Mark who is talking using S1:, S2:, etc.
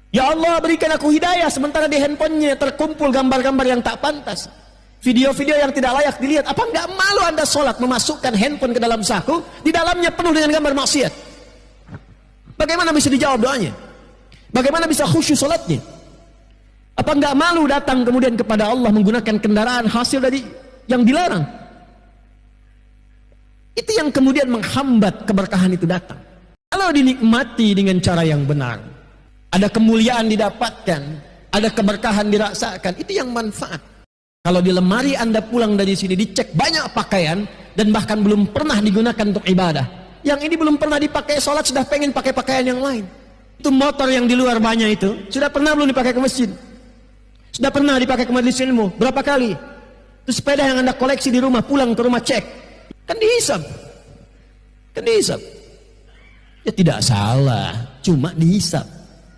S1: Ya Allah berikan aku hidayah, sementara di handphonenya terkumpul gambar-gambar yang tak pantas, video-video yang tidak layak dilihat. Apa enggak malu Anda sholat memasukkan handphone ke dalam saku, di dalamnya penuh dengan gambar maksiat? Bagaimana bisa dijawab doanya? Bagaimana bisa khusyuk sholatnya? Apa enggak malu datang kemudian kepada Allah menggunakan kendaraan hasil dari yang dilarang? Itu yang kemudian menghambat keberkahan itu datang. Kalau dinikmati dengan cara yang benar, ada kemuliaan didapatkan, ada keberkahan dirasakan, itu yang manfaat. Kalau di lemari Anda pulang dari sini dicek banyak pakaian dan bahkan belum pernah digunakan untuk ibadah, yang ini belum pernah dipakai sholat sudah pengen pakai pakaian yang lain. Itu motor yang di luar banyak itu sudah pernah belum dipakai ke masjid? Sudah pernah dipakai ke majelis ilmu? Berapa kali? Itu sepeda yang Anda koleksi di rumah, pulang ke rumah cek, kan dihisab, kan dihisab. Ya tidak salah, cuma dihisab.